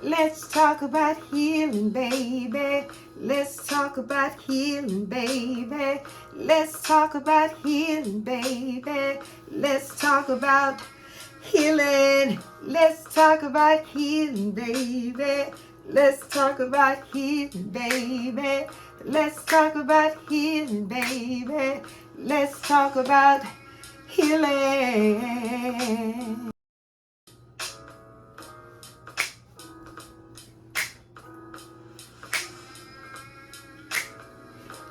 Let's talk about healing, baby. Let's talk about healing, baby. Let's talk about healing, baby. Let's talk about healing. Let's talk about healing, baby. Let's talk about healing, baby. Let's talk about healing, baby. Let's talk about healing.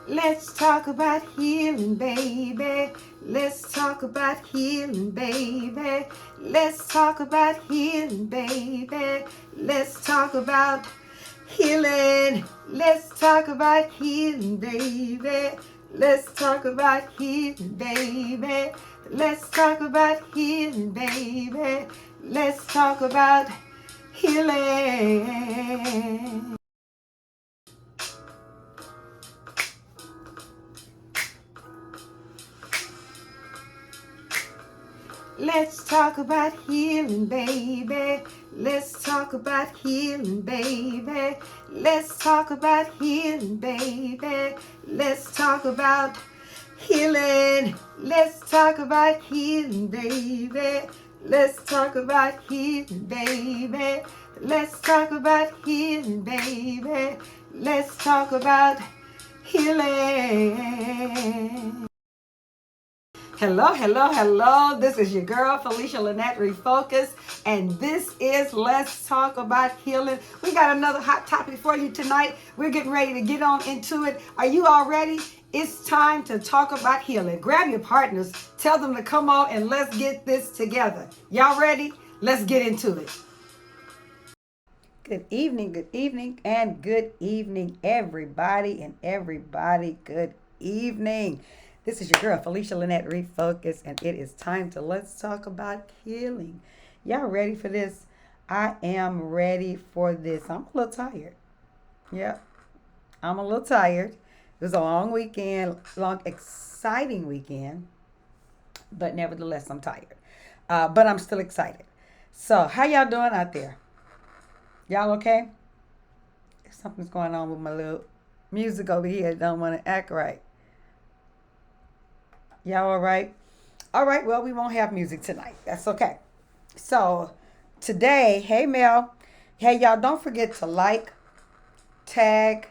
Let's talk about healing, baby. Let's talk about healing, baby. Let's talk about healing, baby. Let's talk about healing. Let's talk about healing, baby. Let's talk about healing, baby. Let's talk about healing, baby. Let's talk about healing. Let's talk about healing, baby. Let's talk about healing, baby. Let's talk about healing, baby. Let's talk about healing. Let's talk about healing, baby. Let's talk about healing, baby. Let's talk about healing, baby. Let's talk about healing. Hello, hello, hello. This is your girl, Felicia Lynette Refocus, and this is Let's Talk About Healing. We got another hot topic for you tonight. We're getting ready to get on into it. Are you all ready? It's time to talk about healing. Grab your partners, tell them to come on, and let's get this together. Y'all ready? Let's get into it. Good evening, and good evening, everybody, good evening. This is your girl, Felicia Lynette Refocus, and it is time to Let's Talk About Healing. Y'all ready for this? I am ready for this. I'm a little tired. Yep, I'm a little tired. It was a long weekend, long, exciting weekend, but nevertheless, I'm tired. But I'm still excited. So, how y'all doing out there? Y'all okay? Something's going on with my little music over here. Don't want to act right. Y'all all right? All right, well, we won't have music tonight. That's okay. So, today, hey, Mel. Hey, y'all, don't forget to like, tag,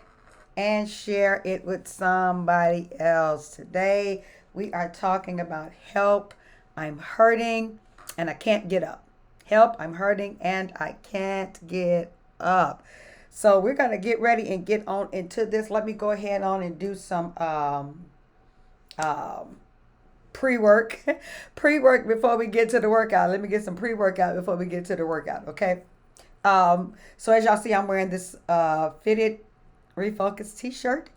and share it with somebody else. Today, we are talking about help. I'm hurting and I can't get up. Help, I'm hurting and I can't get up. So we're going to get ready and get on into this. Let me go ahead on and do some um, pre-work. Pre-work before we get to the workout. Let me get some pre-workout before we get to the workout, okay? So as y'all see, I'm wearing this fitted Refocus t-shirt.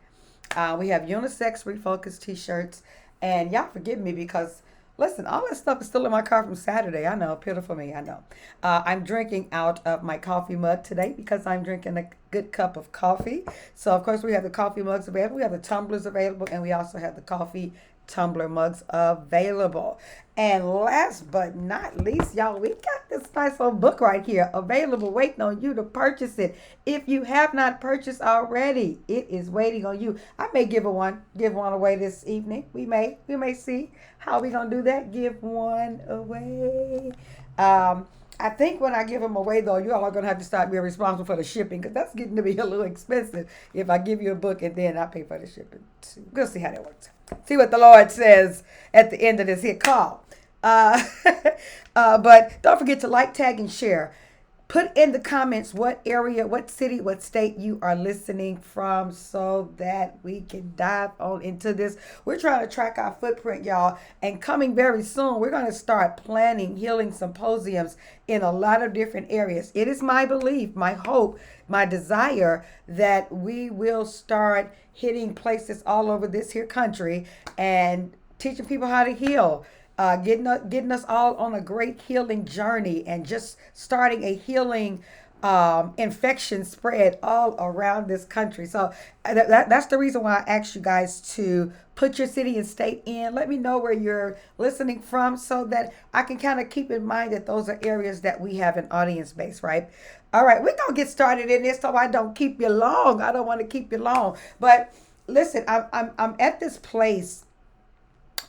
We have unisex Refocus t-shirts. And y'all forgive me because, listen, all that stuff is still in my car from Saturday. I know, pitiful me, I know. I'm drinking out of my coffee mug today because I'm drinking a good cup of coffee. So, of course, we have the coffee mugs available. We have the tumblers available. And we also have the coffee tumbler mugs available. And last but not least, y'all, we got this nice little book right here available, waiting on you to purchase it. If you have not purchased already, it is waiting on you. I may give one away this evening. We may see how we gonna do that. Give one away. I think when I give them away, though, you all are going to have to start being responsible for the shipping because that's getting to be a little expensive if I give you a book and then I pay for the shipping too. We'll see how that works. See what the Lord says at the end of this here call. Uh, but don't forget to like, tag, and share. Put in the comments what area, what city, what state you are listening from so that we can dive on into this. We're trying to track our footprint, y'all. And coming very soon, we're going to start planning healing symposiums in a lot of different areas. It is my belief, my hope, my desire that we will start hitting places all over this here country and teaching people how to heal, getting us all on a great healing journey and just starting a healing infection spread all around this country. So that's the reason why I asked you guys to put your city and state in. Let me know where you're listening from so that I can kind of keep in mind that those are areas that we have an audience base, right? All right, we're going to get started in this so I don't keep you long. I don't want to keep you long. But listen, I'm at this place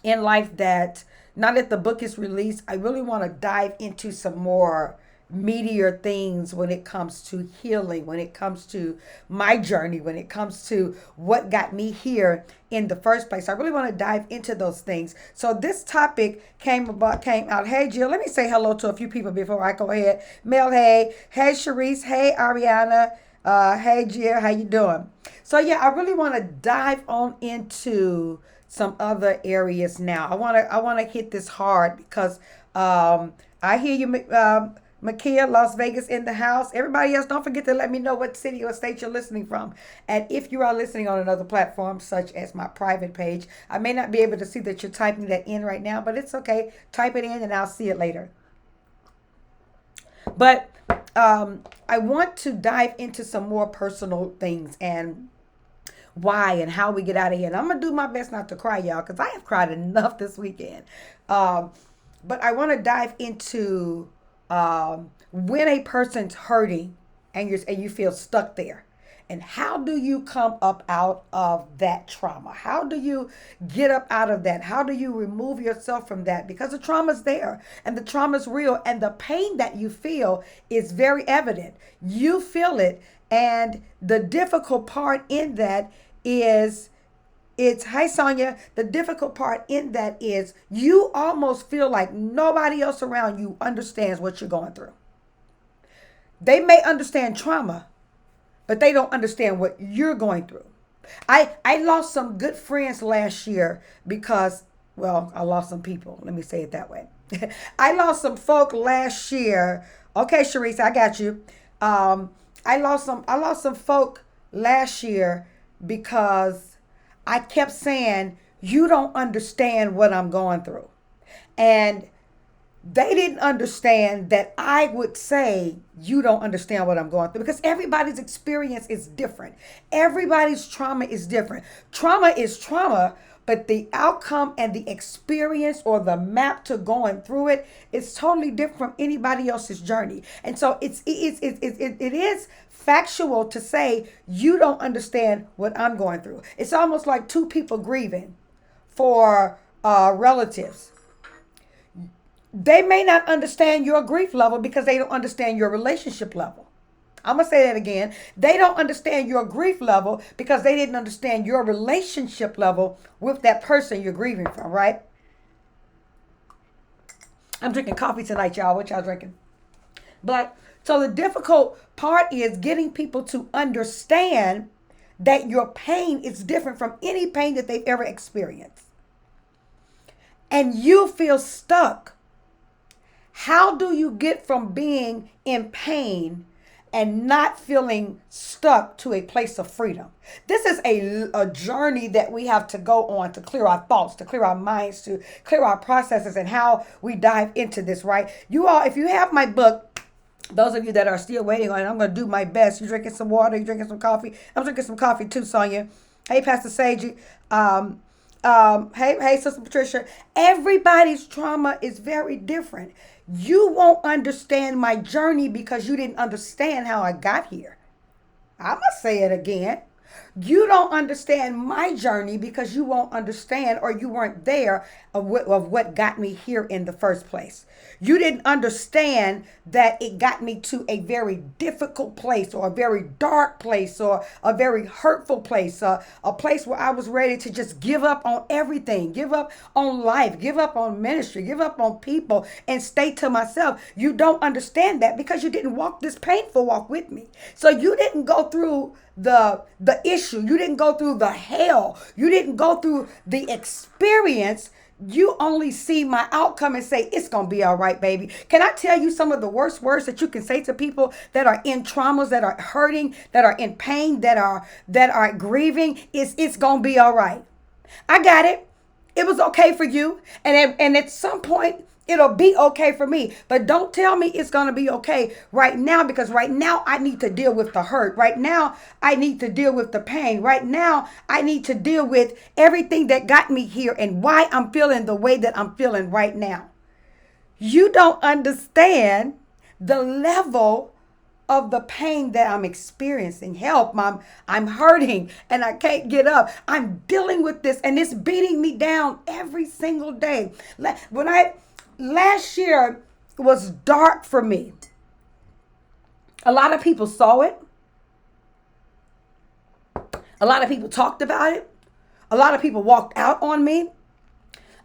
in life that now that the book is released, I really want to dive into some more meatier things when it comes to healing, when it comes to my journey, when it comes to what got me here in the first place. I really want to dive into those things. So this topic came out. Hey Jill, let me say hello to a few people before I go ahead. Mel, hey Sharice, hey Ariana, hey Jill, how you doing? So yeah, I really want to dive on into some other areas now. I want to hit this hard because I hear you, Makia, Las Vegas in the house. Everybody else, don't forget to let me know what city or state you're listening from. And if you are listening on another platform, such as my private page, I may not be able to see that you're typing that in right now, but it's okay. Type it in and I'll see it later. But I want to dive into some more personal things and why and how we get out of here. And I'm gonna do my best not to cry, y'all, because I have cried enough this weekend. But I want to dive into when a person's hurting and you feel stuck there. And how do you come up out of that trauma? How do you get up out of that? How do you remove yourself from that? Because the trauma's there and the trauma's real and the pain that you feel is very evident. You feel it. And the difficult part in that is hi Sonia. The difficult part in that is you almost feel like nobody else around you understands what you're going through. They may understand trauma, but they don't understand what you're going through. I lost some good friends last year because, well, I lost some people. Let me say it that way. I lost some folk last year. Okay, Sharice, I got you. I lost some folk last year because I kept saying, you don't understand what I'm going through. And they didn't understand that I would say, you don't understand what I'm going through, because everybody's experience is different. Everybody's trauma is different. Trauma is trauma, but the outcome and the experience or the map to going through it is totally different from anybody else's journey. And so it is factual to say you don't understand what I'm going through. It's almost like two people grieving for relatives. They may not understand your grief level because they don't understand your relationship level. I'm going to say that again. They don't understand your grief level because they didn't understand your relationship level with that person you're grieving from, right? I'm drinking coffee tonight, y'all. What y'all drinking? But so the difficult part is getting people to understand that your pain is different from any pain that they've ever experienced. And you feel stuck. How do you get from being in pain and not feeling stuck to a place of freedom? This is a journey that we have to go on to clear our thoughts, to clear our minds, to clear our processes and how we dive into this, right? You all, if you have my book, those of you that are still waiting on it, I'm going to do my best. You drinking some water? You drinking some coffee? I'm drinking some coffee too, Sonia. Hey, Pastor Sage. Hey, Sister Patricia. Everybody's trauma is very different. You won't understand my journey because you didn't understand how I got here. I'm going to say it again. You don't understand my journey because you won't understand or you weren't there of what got me here in the first place. You didn't understand that it got me to a very difficult place or a very dark place or a very hurtful place, a place where I was ready to just give up on everything, give up on life, give up on ministry, give up on people and stay to myself. You don't understand that because you didn't walk this painful walk with me. So you didn't go through the issue. You didn't go through the hell. You didn't go through the experience. You only see my outcome and say, it's going to be all right, baby. Can I tell you some of the worst words that you can say to people that are in traumas, that are hurting, that are in pain, that are grieving? It's going to be all right. I got it. It was okay for you. And at some point, it'll be okay for me. But don't tell me it's going to be okay right now, because right now I need to deal with the hurt. Right now, I need to deal with the pain. Right now, I need to deal with everything that got me here and why I'm feeling the way that I'm feeling right now. You don't understand the level of the pain that I'm experiencing. Help, Mom. I'm hurting and I can't get up. I'm dealing with this and it's beating me down every single day. Last year was dark for me. A lot of people saw it. A lot of people talked about it. A lot of people walked out on me.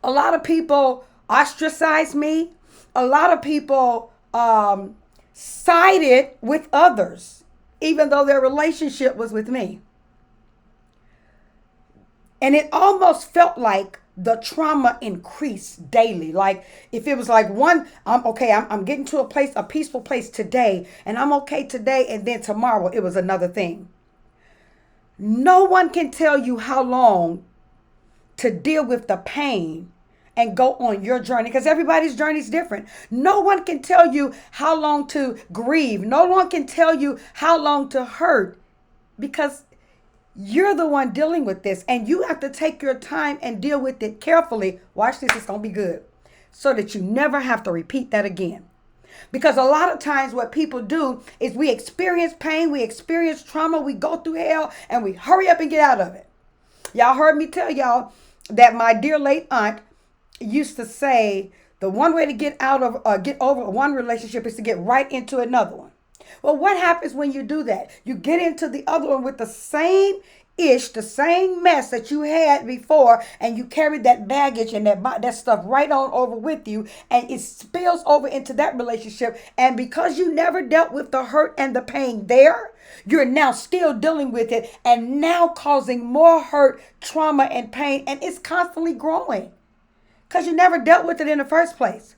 A lot of people ostracized me. A lot of people sided with others, even though their relationship was with me. And it almost felt like the trauma increased daily. Like if it was like I'm getting to a peaceful place today, and I'm okay today, and then tomorrow it was another thing. No one can tell you how long to deal with the pain and go on your journey, because everybody's journey is different. No one can tell you how long to grieve. No one can tell you how long to hurt, because you're the one dealing with this, and you have to take your time and deal with it carefully. Watch this, it's going to be good, so that you never have to repeat that again. Because a lot of times what people do is we experience pain, we experience trauma, we go through hell, and we hurry up and get out of it. Y'all heard me tell y'all that my dear late aunt used to say the one way to get over one relationship is to get right into another one. Well, what happens when you do that? You get into the other one with the same mess that you had before, and you carry that baggage and that stuff right on over with you, and it spills over into that relationship. And because you never dealt with the hurt and the pain there, you're now still dealing with it, and now causing more hurt, trauma, and pain, and it's constantly growing because you never dealt with it in the first place.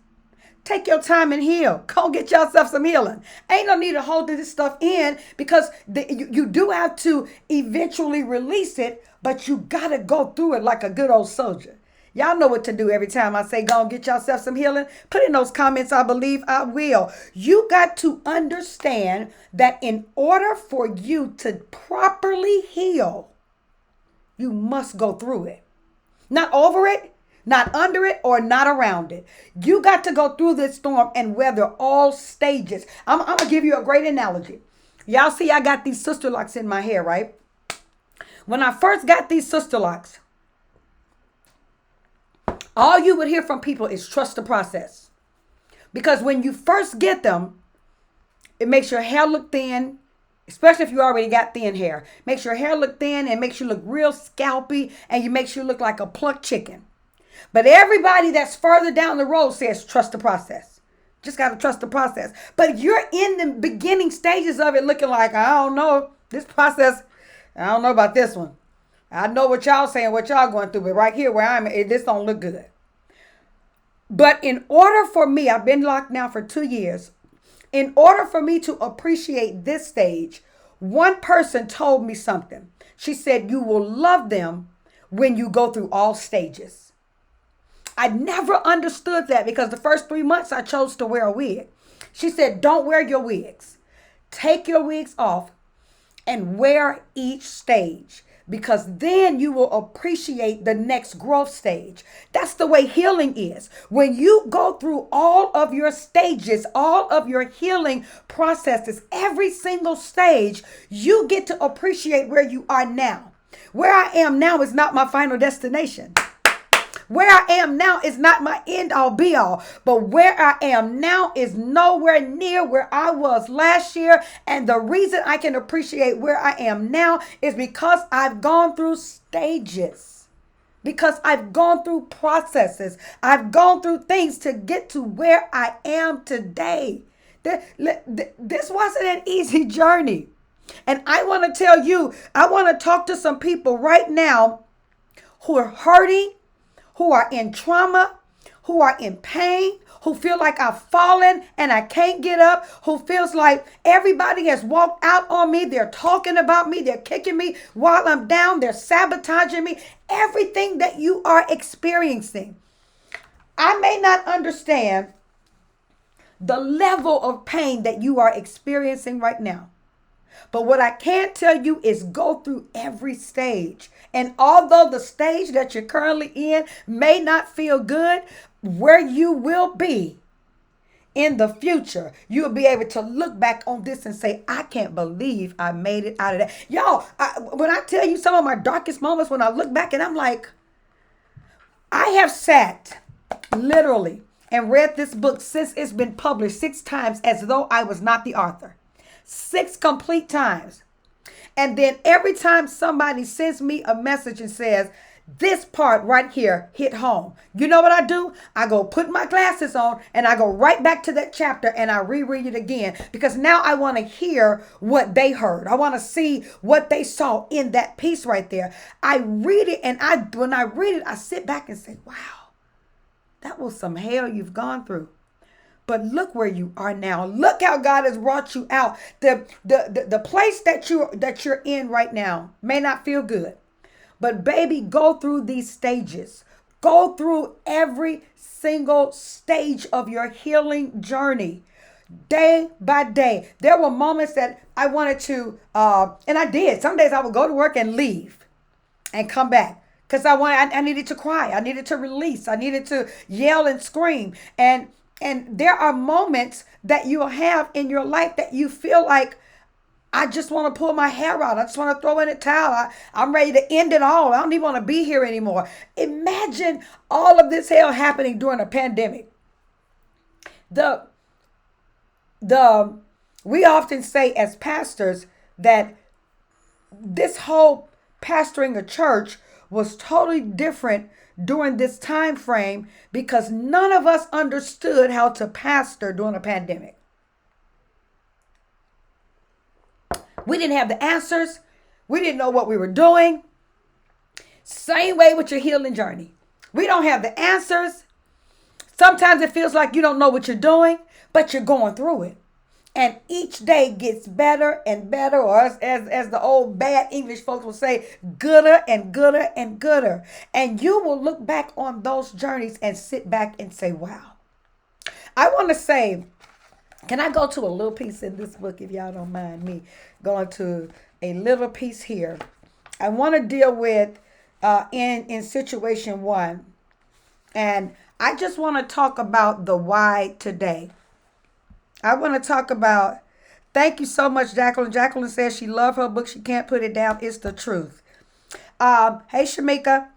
Take your time and heal. Go get yourself some healing. Ain't no need to hold this stuff in, because you do have to eventually release it, but you got to go through it like a good old soldier. Y'all know what to do every time I say go and get yourself some healing. Put in those comments, I believe I will. You got to understand that in order for you to properly heal, you must go through it. Not over it, not under it, or not around it. You got to go through this storm and weather all stages. I'm going to give you a great analogy. Y'all see I got these sister locks in my hair, right? When I first got these sister locks, all you would hear from people is trust the process. Because when you first get them, it makes your hair look thin, especially if you already got thin hair. Makes your hair look thin and makes you look real scalpy, and you makes you look like a plucked chicken. But everybody that's further down the road says trust the process. Just got to trust the process. But you're in the beginning stages of it looking like, I don't know, this process, I don't know about this one. I know what y'all saying, what y'all going through, but right here where I'm at, this don't look good. But in order for me, I've been locked now for 2 years. In order for me to appreciate this stage, one person told me something. She said, you will love them when you go through all stages. I never understood that, because the first 3 months I chose to wear a wig. She said, don't wear your wigs. Take your wigs off and wear each stage, because then you will appreciate the next growth stage. That's the way healing is. When you go through all of your stages, all of your healing processes, every single stage, you get to appreciate where you are now. Where I am now is not my final destination. Where I am now is not my end all be all, but where I am now is nowhere near where I was last year. And the reason I can appreciate where I am now is because I've gone through stages, because I've gone through processes. I've gone through things to get to where I am today. This wasn't an easy journey. And I want to tell you, I want to talk to some people right now who are hurting, who are in trauma, who are in pain, who feel like I've fallen and I can't get up, who feels like everybody has walked out on me. They're talking about me. They're kicking me while I'm down. They're sabotaging me. Everything that you are experiencing. I may not understand the level of pain that you are experiencing right now. But what I can tell you is go through every stage. And although the stage that you're currently in may not feel good, where you will be in the future, you'll be able to look back on this and say, I can't believe I made it out of that. Y'all, when I tell you some of my darkest moments, when I look back and I'm like, I have sat literally and read this book since it's been published 6 times as though I was not the author. 6 complete times. And then every time somebody sends me a message and says, this part right here hit home, you know what I do? I go put my glasses on and I go right back to that chapter and I reread it again, because now I want to hear what they heard. I want to see what they saw in that piece right there. I read it, and when I read it, I sit back and say, wow, that was some hell you've gone through. But look where you are now. Look how God has brought you out. The place that you're in right now may not feel good. But baby, go through these stages. Go through every single stage of your healing journey. Day by day. There were moments that I wanted to, and I did. Some days I would go to work and leave and come back. Because I needed to cry. I needed to release. I needed to yell and scream. And there are moments that you'll have in your life that you feel like, I just want to pull my hair out. I just want to throw in a towel. I'm ready to end it all. I don't even want to be here anymore. Imagine all of this hell happening during a pandemic. We often say as pastors that this whole pastoring a church was totally different during this time frame because none of us understood how to pastor during a pandemic. We didn't have the answers. We didn't know what we were doing. Same way with your healing journey. We don't have the answers. Sometimes it feels like you don't know what you're doing, but you're going through it. And each day gets better and better, or as the old bad English folks will say, gooder and gooder and gooder. And you will look back on those journeys and sit back and say, wow. I want to say, can I go to a little piece in this book, if y'all don't mind me going to a little piece here? I want to deal with in situation 1. And I just want to talk about the why today. I want to talk about, thank you so much, Jacqueline. Jacqueline says she loves her book. She can't put it down. It's the truth. Hey, Shamika,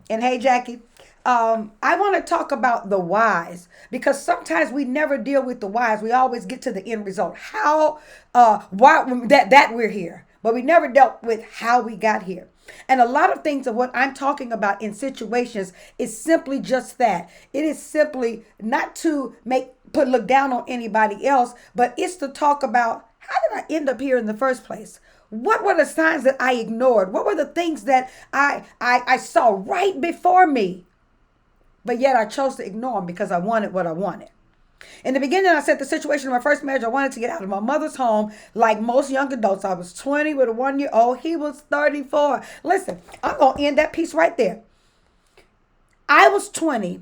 and hey, Jackie. I want to talk about the whys, because sometimes we never deal with the whys. We always get to the end result. Why that we're here, but we never dealt with how we got here. And a lot of things of what I'm talking about in situations is simply just that. It is simply not to look down on anybody else, but it's to talk about, how did I end up here in the first place? What were the signs that I ignored? What were the things that I saw right before me, but yet I chose to ignore them because I wanted what I wanted? In the beginning, I said the situation of my first marriage, I wanted to get out of my mother's home like most young adults. I was 20 with a 1-year-old. He was 34. Listen, I'm going to end that piece right there. I was 20.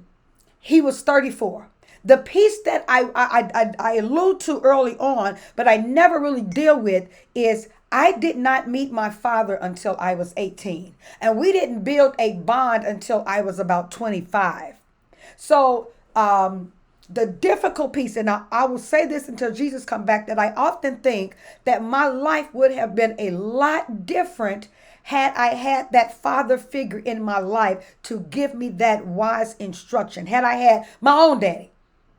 He was 34. The piece that I allude to early on, but I never really deal with, is I did not meet my father until I was 18. And we didn't build a bond until I was about 25. So, the difficult piece, and I will say this until Jesus come back, that I often think that my life would have been a lot different had I had that father figure in my life to give me that wise instruction. Had I had my own daddy.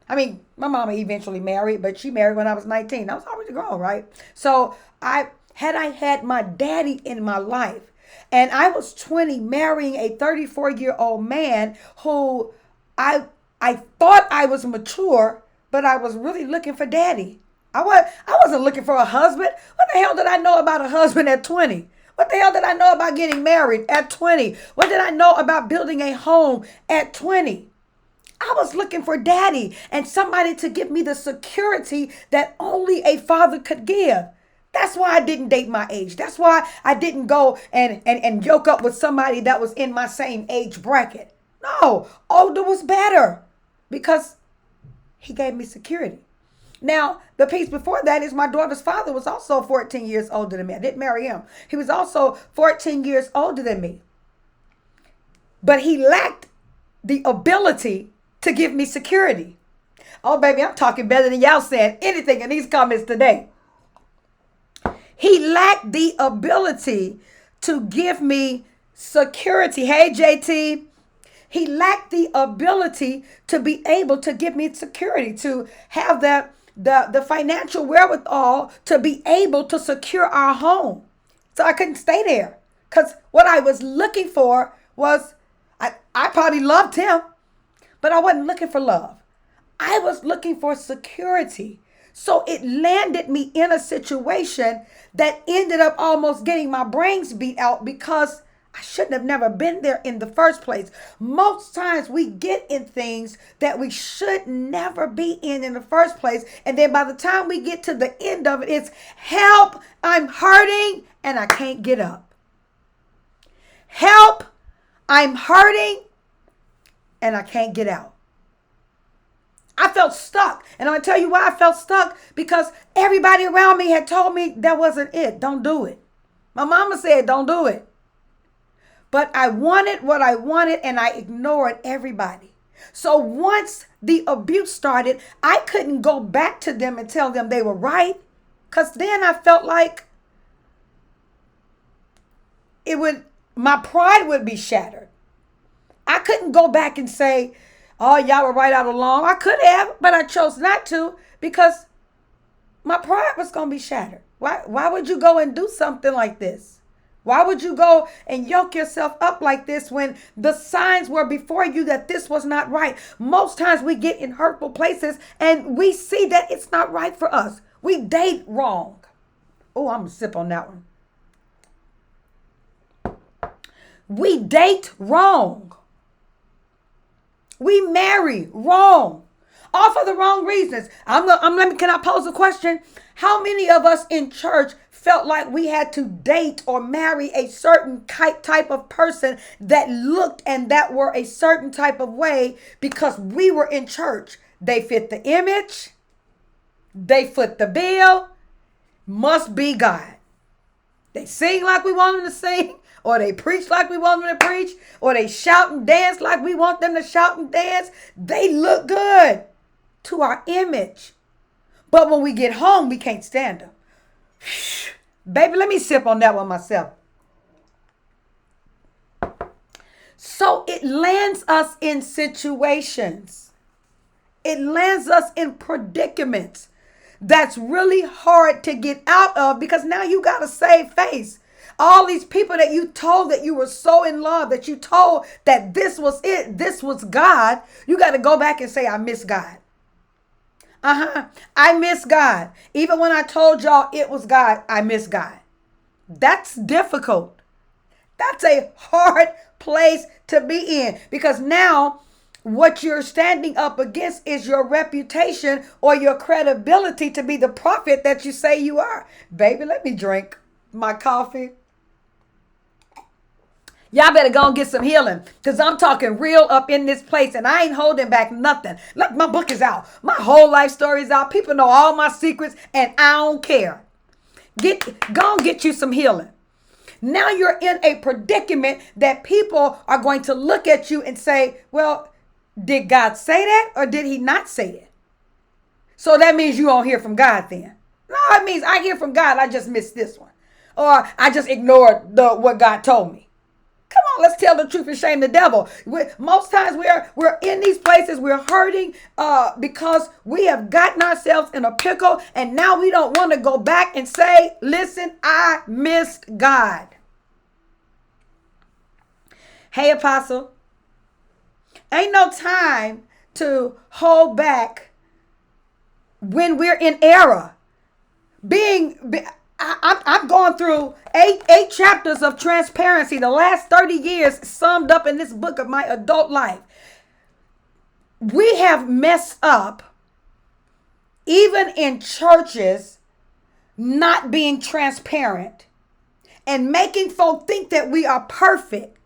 I mean, my mama eventually married, but she married when I was 19. I was already grown, right? So had I had my daddy in my life, and I was 20 marrying a 34-year-old man who I thought I was mature, but I was really looking for daddy. I wasn't looking for a husband. What the hell did I know about a husband at 20? What the hell did I know about getting married at 20? What did I know about building a home at 20? I was looking for daddy and somebody to give me the security that only a father could give. That's why I didn't date my age. That's why I didn't go and yoke up with somebody that was in my same age bracket. No, older was better because he gave me security. Now, the piece before that is my daughter's father was also 14 years older than me. I didn't marry him. He was also 14 years older than me. But he lacked the ability to give me security. Oh, baby, I'm talking better than y'all saying anything in these comments today. He lacked the ability to give me security. Hey, JT. He lacked the ability to be able to give me security, to have the financial wherewithal to be able to secure our home. So I couldn't stay there because what I was looking for was, I probably loved him, but I wasn't looking for love. I was looking for security. So it landed me in a situation that ended up almost getting my brains beat out because I shouldn't have never been there in the first place. Most times we get in things that we should never be in the first place. And then by the time we get to the end of it, it's help, I'm hurting and I can't get up. Help, I'm hurting and I can't get out. I felt stuck. And I'm going to tell you why I felt stuck. Because everybody around me had told me that wasn't it. Don't do it. My mama said, don't do it. But I wanted what I wanted and I ignored everybody. So once the abuse started, I couldn't go back to them and tell them they were right. Because then I felt like my pride would be shattered. I couldn't go back and say, oh, y'all were right all along. I could have, but I chose not to because my pride was going to be shattered. Why would you go and do something like this? Why would you go and yoke yourself up like this when the signs were before you that this was not right? Most times we get in hurtful places and we see that it's not right for us. We date wrong. Oh, I'm going to sip on that one. We date wrong. We marry wrong, all for the wrong reasons. Can I pose a question? How many of us in church felt like we had to date or marry a certain type of person that looked and that were a certain type of way because we were in church? They fit the image. They foot the bill. Must be God. They sing like we want them to sing. Or they preach like we want them to preach, or they shout and dance like we want them to shout and dance. They look good to our image. But when we get home, we can't stand them. Baby, let me sip on that one myself. So it lands us in situations. It lands us in predicaments that's really hard to get out of because now you got to save face. All these people that you told that you were so in love, that you told that this was it, this was God, you got to go back and say, I miss God. I miss God. Even when I told y'all it was God, I miss God. That's difficult. That's a hard place to be in because now what you're standing up against is your reputation or your credibility to be the prophet that you say you are. Baby, let me drink my coffee. Y'all better go and get some healing because I'm talking real up in this place and I ain't holding back nothing. Look, my book is out. My whole life story is out. People know all my secrets and I don't care. Go and get you some healing. Now you're in a predicament that people are going to look at you and say, well, did God say that or did he not say it? So that means you don't hear from God then. No, it means I hear from God. I just missed this one. Or I just ignored what God told me. Come on, let's tell the truth and shame the devil. Most times we're in these places, we're hurting because we have gotten ourselves in a pickle and now we don't want to go back and say, listen, I missed God. Hey, Apostle, ain't no time to hold back when we're in error. I'm going through eight chapters of transparency. The last 30 years summed up in this book of my adult life. We have messed up, even in churches, not being transparent and making folk think that we are perfect.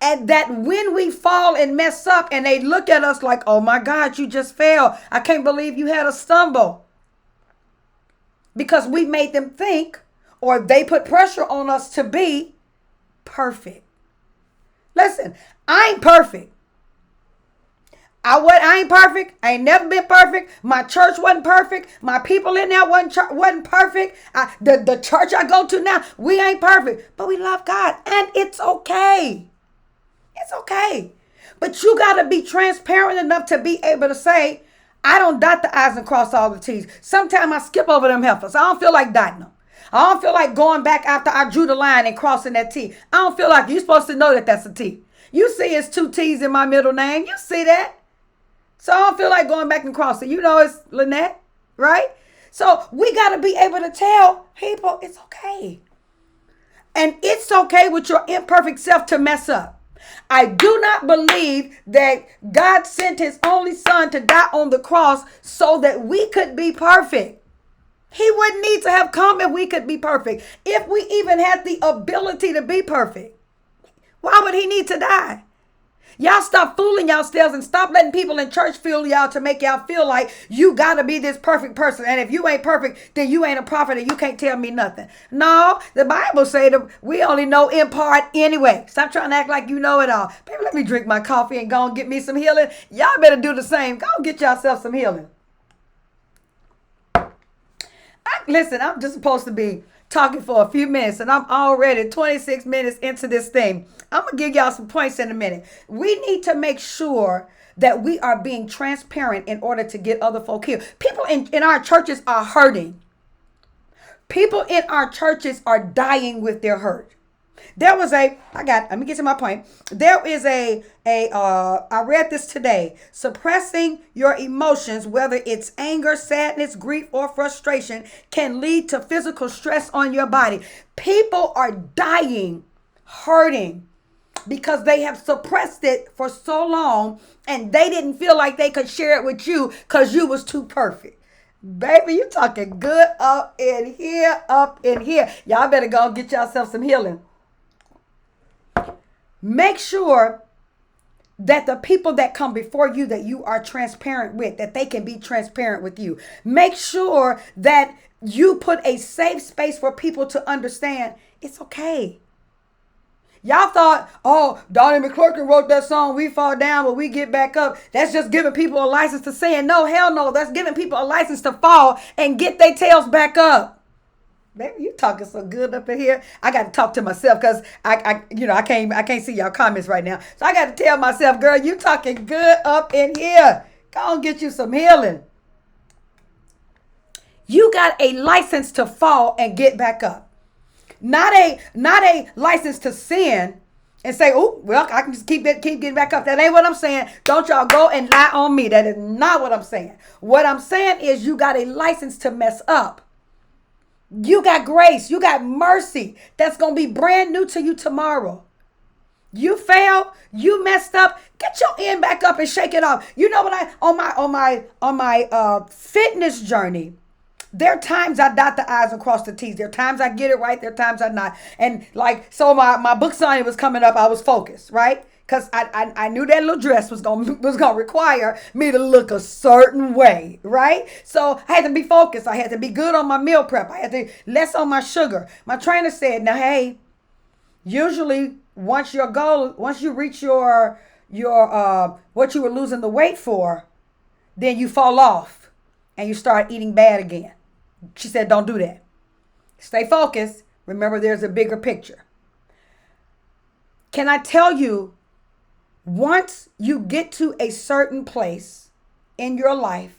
And that when we fall and mess up and they look at us like, oh my God, you just fell. I can't believe you had a stumble. Because we made them think, or they put pressure on us to be perfect. Listen, I ain't perfect. I ain't perfect. I ain't never been perfect. My church wasn't perfect. My people in there wasn't perfect. The church I go to now, we ain't perfect. But we love God. And it's okay. It's okay. But you got to be transparent enough to be able to say, I don't dot the I's and cross all the T's. Sometimes I skip over them heifers. I don't feel like dotting them. I don't feel like going back after I drew the line and crossing that T. I don't feel like you're supposed to know that that's a T. You see it's 2 T's in my middle name. You see that. So I don't feel like going back and crossing. You know it's Lynette, right? So we got to be able to tell people it's okay. And it's okay with your imperfect self to mess up. I do not believe that God sent his only son to die on the cross so that we could be perfect. He wouldn't need to have come if we could be perfect. If we even had the ability to be perfect, why would he need to die? Y'all stop fooling yourselves and stop letting people in church fool y'all to make y'all feel like you got to be this perfect person. And if you ain't perfect, then you ain't a prophet and you can't tell me nothing. No, the Bible say that we only know in part anyway. Stop trying to act like you know it all. Baby, let me drink my coffee and go and get me some healing. Y'all better do the same. Go and get yourself some healing. Listen, I'm just supposed to be talking for a few minutes and I'm already 26 minutes into this thing. I'm going to give y'all some points in a minute. We need to make sure that we are being transparent in order to get other folk healed. People in our churches are hurting. People in our churches are dying with their hurt. There was let me get to my point. There is I read this today. Suppressing your emotions, whether it's anger, sadness, grief, or frustration, can lead to physical stress on your body. People are dying, hurting, because they have suppressed it for so long and they didn't feel like they could share it with you because you was too perfect. Baby, you talking good up in here, up in here. Y'all better go and get yourself some healing. Make sure that the people that come before you that you are transparent with, that they can be transparent with you. Make sure that you put a safe space for people to understand it's okay. Y'all thought, oh, Donnie McClurkin wrote that song, We Fall Down, but we get back up. That's just giving people a license to sin. No, hell no. That's giving people a license to fall and get their tails back up. Baby, you talking so good up in here. I got to talk to myself because I can't see y'all comments right now. So I got to tell myself, girl, you talking good up in here. Go and get you some healing. You got a license to fall and get back up. Not a license to sin and say, oh, well, I can just keep getting back up. That ain't what I'm saying. Don't y'all go and lie on me. That is not what I'm saying. What I'm saying is you got a license to mess up. You got grace. You got mercy. That's going to be brand new to you tomorrow. You failed. You messed up. Get your end back up and shake it off. You know what on my fitness journey, there are times I dot the I's and cross the T's. There are times I get it right. There are times I'm not. And so my book signing was coming up. I was focused, right? Because I knew that little dress was gonna require me to look a certain way, right? So I had to be focused. I had to be good on my meal prep. I had to less on my sugar. My trainer said, now, hey, usually once you reach your what you were losing the weight for, then you fall off and you start eating bad again. She said, don't do that. Stay focused. Remember, there's a bigger picture. Can I tell you, once you get to a certain place in your life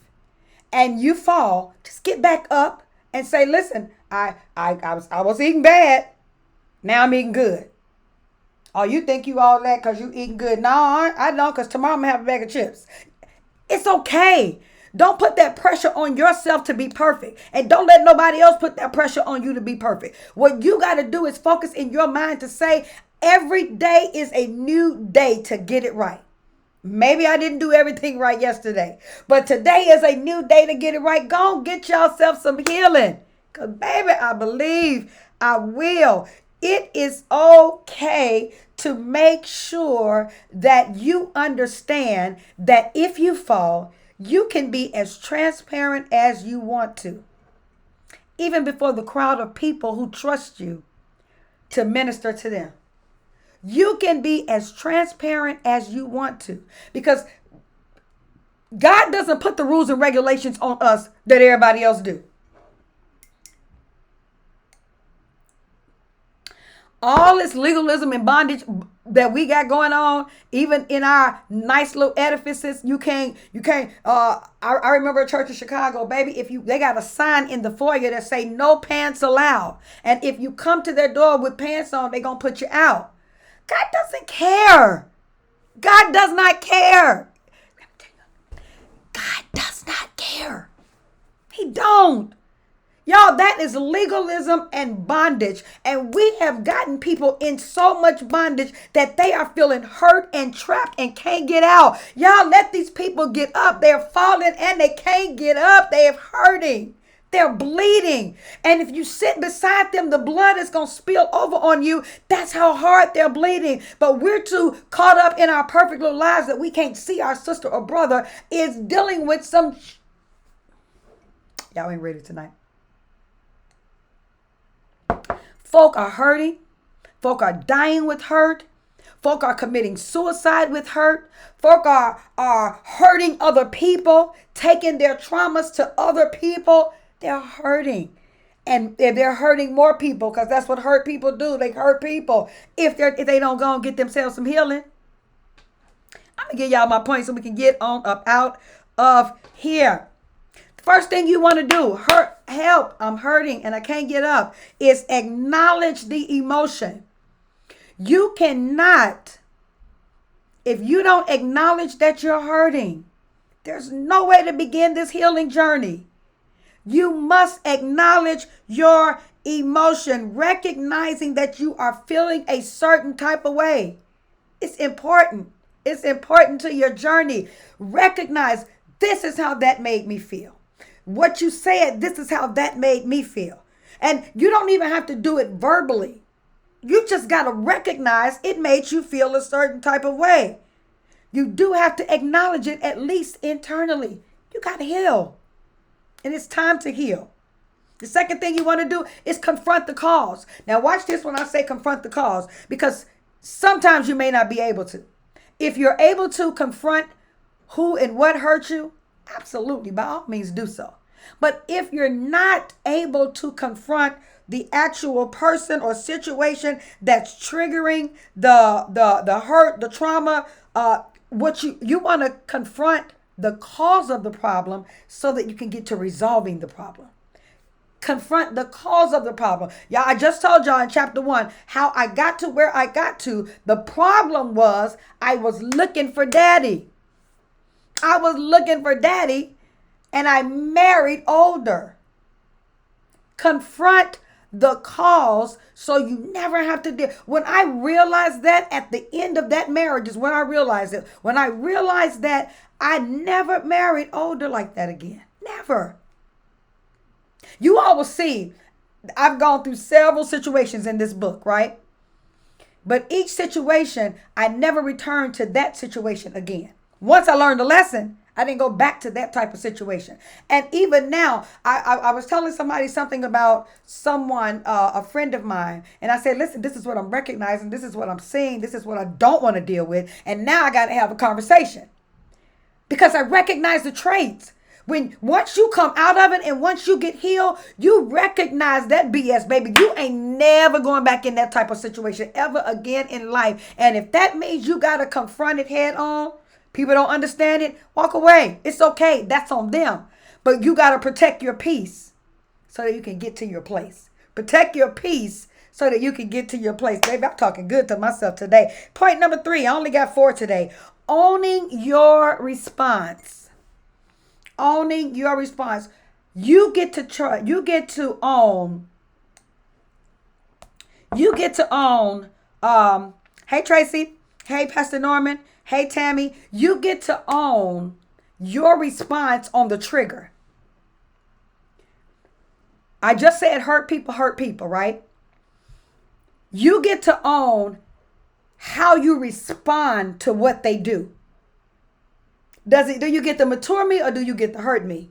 and you fall, just get back up and say, listen, I was eating bad. Now I'm eating good. Oh, you think you all that because you eating good? No, I don't, because tomorrow I'm going to have a bag of chips. It's okay. Don't put that pressure on yourself to be perfect. And don't let nobody else put that pressure on you to be perfect. What you got to do is focus in your mind to say, every day is a new day to get it right. Maybe I didn't do everything right yesterday, but today is a new day to get it right. Go on, get yourself some healing. Because, baby, I believe I will. It is okay to make sure that you understand that if you fall, you can be as transparent as you want to, even before the crowd of people who trust you to minister to them. You can be as transparent as you want to, because God doesn't put the rules and regulations on us that everybody else do. All this legalism and bondage that we got going on, even in our nice little edifices, I remember a church in Chicago, baby, they got a sign in the foyer that say no pants allowed. And if you come to their door with pants on, they're going to put you out. God doesn't care. God does not care. God does not care. He don't. Y'all, that is legalism and bondage. And we have gotten people in so much bondage that they are feeling hurt and trapped and can't get out. Y'all, let these people get up. They're falling and they can't get up. They're hurting. They're bleeding. And if you sit beside them, the blood is going to spill over on you. That's how hard they're bleeding. But we're too caught up in our perfect little lives that we can't see our sister or brother is dealing with some. Y'all ain't ready tonight. Folk are hurting. Folk are dying with hurt. Folk are committing suicide with hurt. Folk are hurting other people, taking their traumas to other people. They're hurting. And they're hurting more people, because that's what hurt people do. They hurt people if they don't go and get themselves some healing. I'm going to give y'all my point so we can get on up out of here. First thing you want to do, help, I'm hurting and I can't get up, is acknowledge the emotion. You cannot, if you don't acknowledge that you're hurting, there's no way to begin this healing journey. You must acknowledge your emotion, recognizing that you are feeling a certain type of way. It's important. It's important to your journey. Recognize, this is how that made me feel. What you said, this is how that made me feel. And you don't even have to do it verbally. You just got to recognize it made you feel a certain type of way. You do have to acknowledge it, at least internally. You got to heal. And it's time to heal. The second thing you want to do is confront the cause. Now watch this when I say confront the cause, because sometimes you may not be able to. If you're able to confront who and what hurt you, absolutely, by all means do so. But if you're not able to confront the actual person or situation that's triggering the hurt, the trauma, what you want to confront the cause of the problem so that you can get to resolving the problem. Confront the cause of the problem. Yeah, I just told y'all in chapter 1 how I got to where I got to. The problem was I was looking for daddy. I was looking for daddy and I married older. Confront the cause so you never have to deal. When I realized that at the end of that marriage is when I realized it. When I realized that, I never married older like that again. Never. You all will see, I've gone through several situations in this book, right? But each situation, I never returned to that situation again. Once I learned the lesson, I didn't go back to that type of situation. And even now, I was telling somebody something about someone, a friend of mine. And I said, listen, this is what I'm recognizing. This is what I'm seeing. This is what I don't want to deal with. And now I got to have a conversation. Because I recognize the traits. Once you come out of it and once you get healed, you recognize that BS, baby. You ain't never going back in that type of situation ever again in life. And if that means you got to confront it head on, people don't understand it, walk away. It's okay. That's on them. But you got to protect your peace so that you can get to your place. Protect your peace so that you can get to your place. Baby, I'm talking good to myself today. Point number 3, I only got 4 today. Owning your response. Owning your response. You get to try. You get to own. Hey, Tracy. Hey, Pastor Norman. Hey, Tammy, you get to own your response on the trigger. I just said hurt people, right? You get to own how you respond to what they do. Do you get the mature me or do you get the hurt me?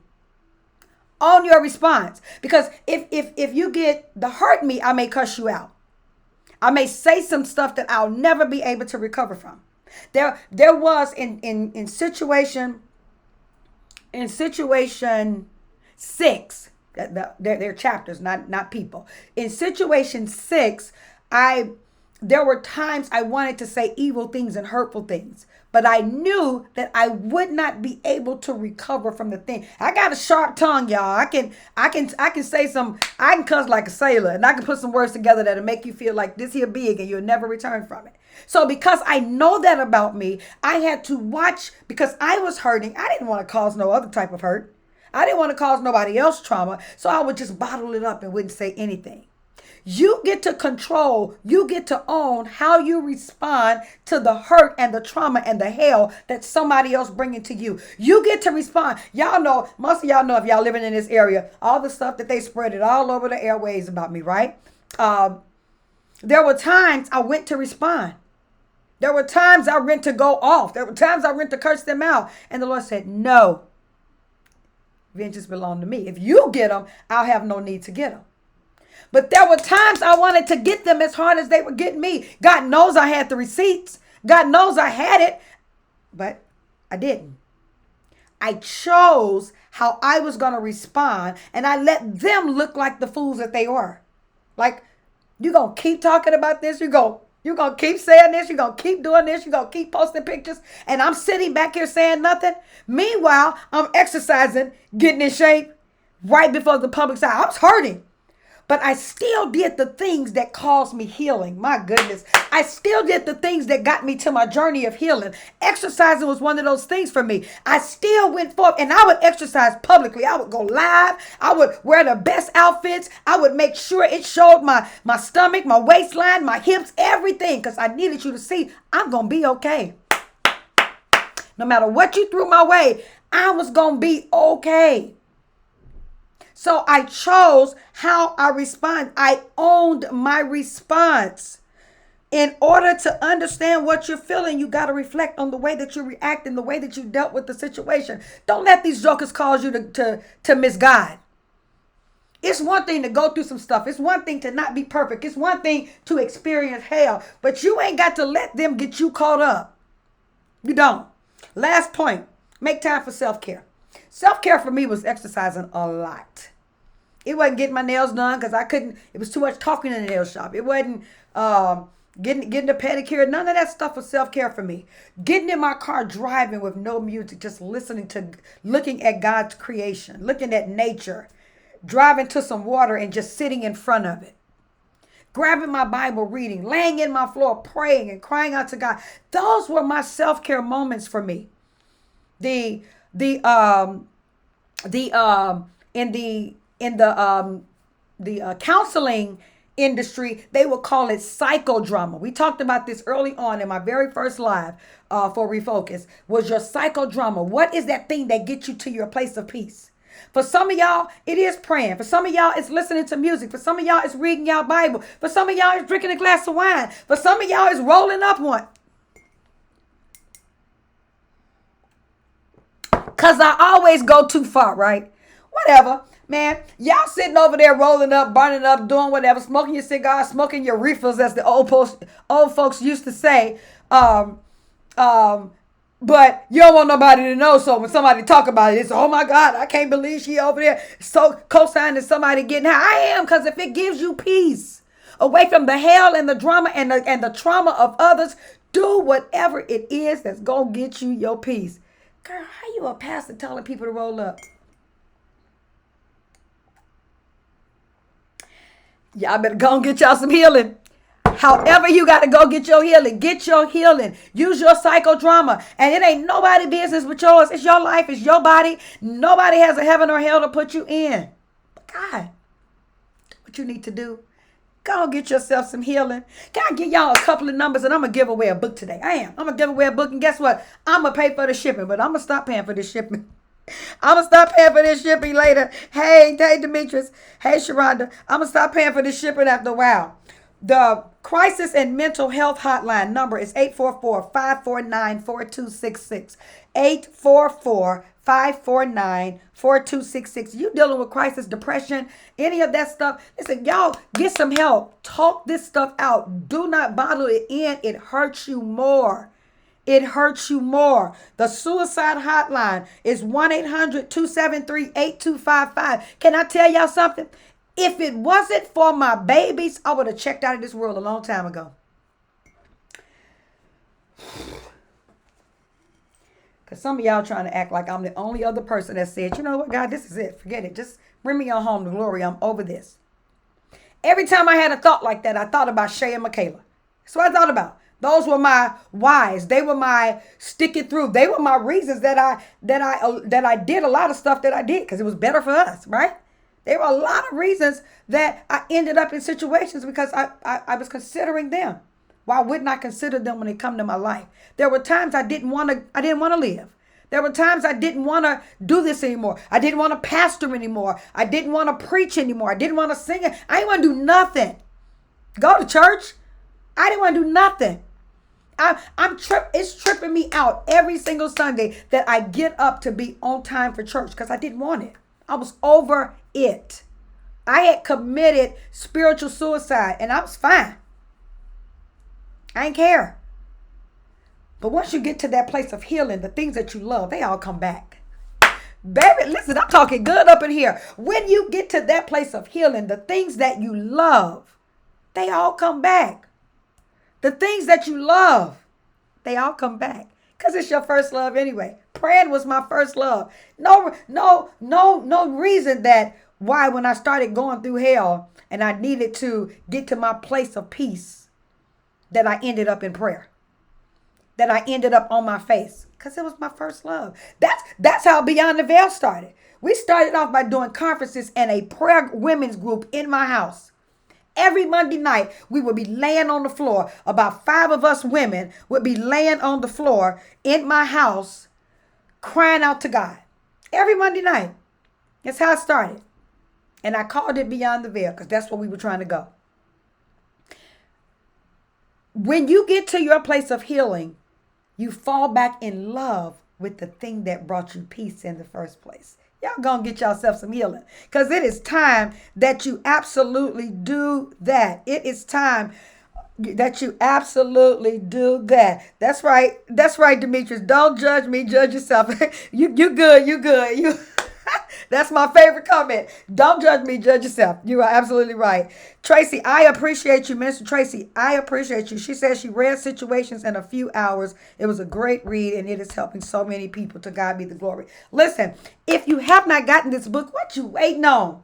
Own your response. Because if you get the hurt me, I may cuss you out. I may say some stuff that I'll never be able to recover from. There was in situation 6. They're chapters, not people. In situation 6, there were times I wanted to say evil things and hurtful things, but I knew that I would not be able to recover from the thing. I got a sharp tongue, y'all. I can say I can cuss like a sailor, and I can put some words together that'll make you feel like this here big and you'll never return from it. So because I know that about me, I had to watch because I was hurting. I didn't want to cause no other type of hurt. I didn't want to cause nobody else trauma, so I would just bottle it up and wouldn't say anything. You get to control, you get to own how you respond to the hurt and the trauma and the hell that somebody else bringing to you. You get to respond. Y'all know, most of y'all know if y'all living in this area, all the stuff that they spread it all over the airways about me, right? There were times I went to respond. There were times I went to go off. There were times I went to curse them out. And the Lord said, no, vengeance belong to me. If you get them, I'll have no need to get them. But there were times I wanted to get them as hard as they were getting me. God knows I had the receipts. God knows I had it, but I didn't. I chose how I was going to respond, and I let them look like the fools that they were. Like, you're going to keep talking about this. You're going to keep saying this. You're going to keep doing this. You're going to keep posting pictures. And I'm sitting back here saying nothing. Meanwhile, I'm exercising, getting in shape right before the public's eye. I was hurting. But I still did the things that caused me healing. My goodness. I still did the things that got me to my journey of healing. Exercising was one of those things for me. I still went forth and I would exercise publicly. I would go live. I would wear the best outfits. I would make sure it showed my stomach, my waistline, my hips, everything. Because I needed you to see I'm going to be okay. No matter what you threw my way, I was going to be okay. So I chose how I respond. I owned my response. In order to understand what you're feeling, you got to reflect on the way that you react and the way that you dealt with the situation. Don't let these jokers cause you to miss God. It's one thing to go through some stuff. It's one thing to not be perfect. It's one thing to experience hell. But you ain't got to let them get you caught up. You don't. Last point. Make time for self-care. Self-care for me was exercising a lot. It wasn't getting my nails done because I couldn't. It was too much talking in the nail shop. It wasn't getting a pedicure. None of that stuff was self-care for me. Getting in my car, driving with no music, just looking at God's creation, looking at nature, driving to some water and just sitting in front of it. Grabbing my Bible, reading, laying in my floor, praying and crying out to God. Those were my self-care moments for me. In the counseling industry, they will call it psychodrama. We talked about this early on in my very first live for Refocus. Was your psychodrama? What is that thing that gets you to your place of peace? For some of y'all, it is praying. For some of y'all, it's listening to music. For some of y'all, it's reading y'all Bible. For some of y'all, it's drinking a glass of wine. For some of y'all, it's rolling up one. Because I always go too far, right? Whatever. Man, y'all sitting over there rolling up, burning up, doing whatever, smoking your cigar, smoking your reefers, as the old folks used to say. But you don't want nobody to know. So when somebody talk about it, it's, oh my God, I can't believe she over there so co-signing somebody getting high. I am, because if it gives you peace away from the hell and the drama and the trauma of others, do whatever it is that's going to get you your peace. Girl, how you a pastor telling people to roll up? Y'all better go and get y'all some healing. However you got to go get your healing. Get your healing. Use your psychodrama. And it ain't nobody business but yours. It's your life. It's your body. Nobody has a heaven or hell to put you in. But God, what you need to do Go get yourself some healing. Can I give y'all a couple of numbers and I'm going to give away a book today? I am. I'm going to give away a book and guess what? I'm going to pay for the shipping, but I'm going to stop paying for this shipping. I'm going to stop paying for this shipping later. Hey, Demetrius. Hey, Sharonda. I'm going to stop paying for this shipping after a while. The crisis and mental health hotline number is 844-549-4266. 844-549-4266. You dealing with crisis, depression, any of that stuff. Listen, y'all get some help. Talk this stuff out. Do not bottle it in. It hurts you more. It hurts you more. The suicide hotline is 1-800-273-8255. Can I tell y'all something? If it wasn't for my babies, I would have checked out of this world a long time ago. Because some of y'all trying to act like I'm the only other person that said, you know what, God, this is it. Forget it. Just bring me on home to glory. I'm over this. Every time I had a thought like that, I thought about Shay and Michaela. That's what I thought about. Those were my whys. They were my stick it through. They were my reasons that I did a lot of stuff that I did because it was better for us, right? There were a lot of reasons that I ended up in situations because I was considering them. Why wouldn't I consider them when they come to my life? There were times I didn't want to live. There were times I didn't want to do this anymore. I didn't want to pastor anymore. I didn't want to preach anymore. I didn't want to sing. I didn't want to do nothing. Go to church. I didn't want to do nothing. It's tripping me out every single Sunday that I get up to be on time for church because I didn't want it. I was over it. I had committed spiritual suicide and I was fine. I didn't care. But once you get to that place of healing, the things that you love, they all come back. Baby, listen, I'm talking good up in here. When you get to that place of healing, the things that you love, they all come back. The things that you love, they all come back. Because it's your first love anyway. Praying was my first love. No reason that why when I started going through hell and I needed to get to my place of peace, that I ended up in prayer. That I ended up on my face. Because it was my first love. That's how Beyond the Veil started. We started off by doing conferences and a prayer women's group in my house. Every Monday night, we would be laying on the floor. About 5 of us women would be laying on the floor in my house, crying out to God. Every Monday night. That's how it started. And I called it Beyond the Veil because that's where we were trying to go. When you get to your place of healing, you fall back in love with the thing that brought you peace in the first place. Y'all gonna get yourself some healing because it is time that you absolutely do that. It is time that you absolutely do that. That's right. That's right, Demetrius. Don't judge me. Judge yourself. You good. You good. That's my favorite comment. Don't judge me, judge yourself. You are absolutely right. Tracy, I appreciate you, Mr. Tracy. I appreciate you. She says she read Situations in a few hours. It was a great read, and it is helping so many people. To God be the glory. Listen, if you have not gotten this book, what you waiting on?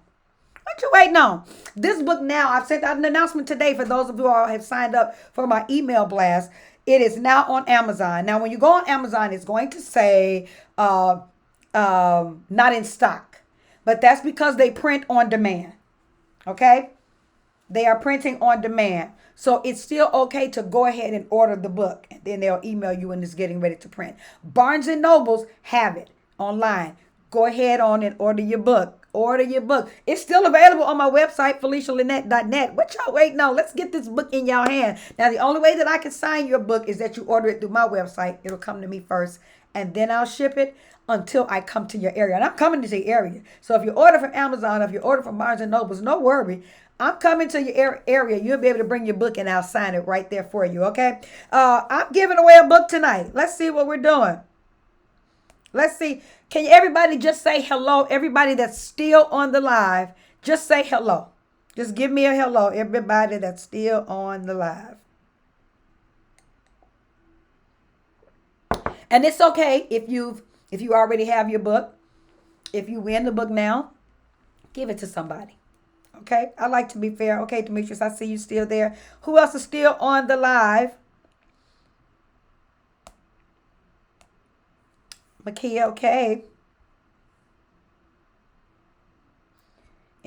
What you waiting on? This book now, I've sent out an announcement today for those of you who have signed up for my email blast. It is now on Amazon. Now, when you go on Amazon, it's going to say not in stock. But that's because they print on demand. Okay? They are printing on demand. So it's still okay to go ahead and order the book. And then they'll email you when it's getting ready to print. Barnes and Nobles have it online. Go ahead on and order your book. Order your book. It's still available on my website, FeliciaLynette.net. What y'all waiting on? Let's get this book in y'all hand. Now, the only way that I can sign your book is that you order it through my website. It'll come to me first. And then I'll ship it until I come to your area. And I'm coming to your area. So if you order from Amazon, if you order from Barnes and Nobles, no worry. I'm coming to your area. You'll be able to bring your book and I'll sign it right there for you, okay? I'm giving away a book tonight. Let's see what we're doing. Let's see. Can everybody just say hello? Everybody that's still on the live, just say hello. Just give me a hello, everybody that's still on the live. And it's okay if you already have your book. If you win the book now, give it to somebody. Okay? I like to be fair. Okay, Demetrius, I see you still there. Who else is still on the live? Makia, okay.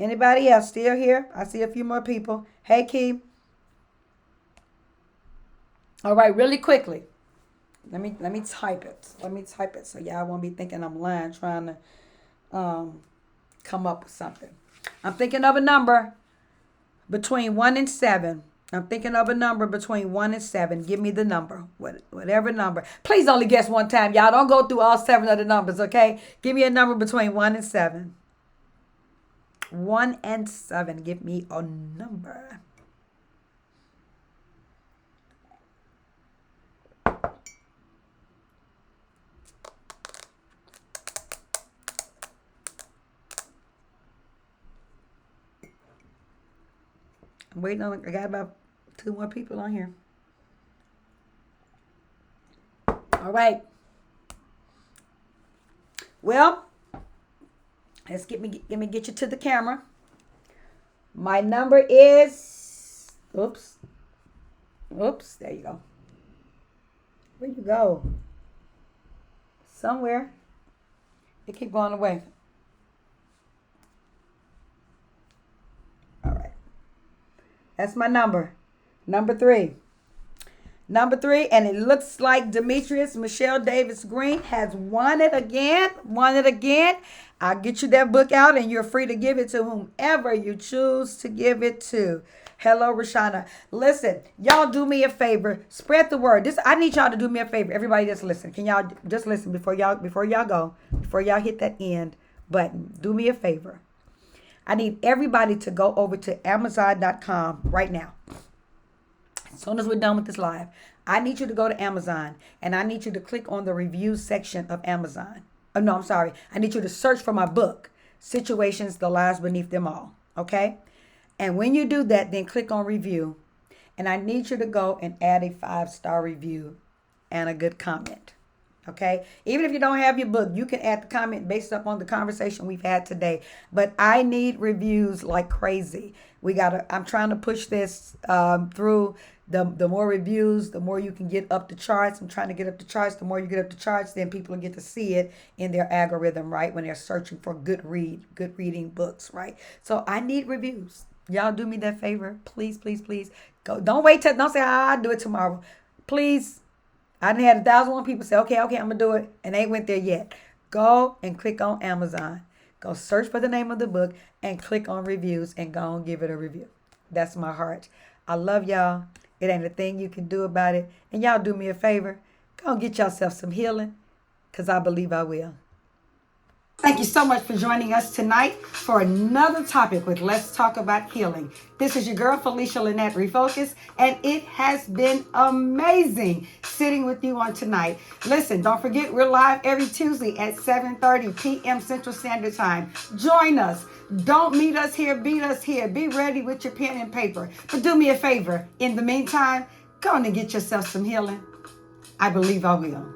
Anybody else still here? I see a few more people. Hey, Key. All right, really quickly. Let me type it. Let me type it so y'all won't be thinking I'm lying trying to come up with something. I'm thinking of a number between 1 and 7. I'm thinking of a number between 1 and 7. Give me the number. Whatever number. Please only guess one time, y'all. Don't go through all 7 of the numbers, okay? Give me a number between 1 and 7. 1 and 7. Give me a number. I'm waiting on. I got about 2 more people on here. All right. Well, let's get you to the camera. My number is. Oops. There you go. Where you go? Somewhere. It keep going away. All right. That's my number. Number 3. Number 3, and it looks like Demetrius Michelle Davis Green has won it again. I'll get you that book out, and you're free to give it to whomever you choose to give it to. Hello, Rashana. Listen, y'all do me a favor. Spread the word. I need y'all to do me a favor. Everybody just listen. Can y'all just listen before y'all go? Before y'all hit that end button. Do me a favor. I need everybody to go over to Amazon.com right now. As soon as we're done with this live, I need you to go to Amazon, and I need you to click on the review section of Amazon. Oh, no, I'm sorry. I need you to search for my book, Situations, the Lies Beneath Them All. Okay? And when you do that, then click on review. And I need you to go and add a 5-star review and a good comment. Okay? Even if you don't have your book, you can add the comment based upon the conversation we've had today. But I need reviews like crazy. I'm trying to push this through. The more reviews, the more you can get up the charts. I'm trying to get up the charts. The more you get up the charts, then people will get to see it in their algorithm, right? When they're searching for good reading books, right? So I need reviews. Y'all do me that favor. Please, please, please. Go. Don't say, I'll do it tomorrow. Please. I done had 1,001 people say, okay, I'm going to do it. And they ain't went there yet. Go and click on Amazon. Go search for the name of the book and click on reviews and go and give it a review. That's my heart. I love y'all. It ain't a thing you can do about it. And y'all do me a favor. Go and get yourself some healing, because I believe I will. Thank you so much for joining us tonight for another topic with Let's Talk About Healing. This is your girl, Felicia Lynette Refocus, and it has been amazing sitting with you on tonight. Listen, don't forget, we're live every Tuesday at 7:30 p.m. Central Standard Time. Join us. Don't meet us here, beat us here. Be ready with your pen and paper. But do me a favor. In the meantime, go on and get yourself some healing. I believe I will.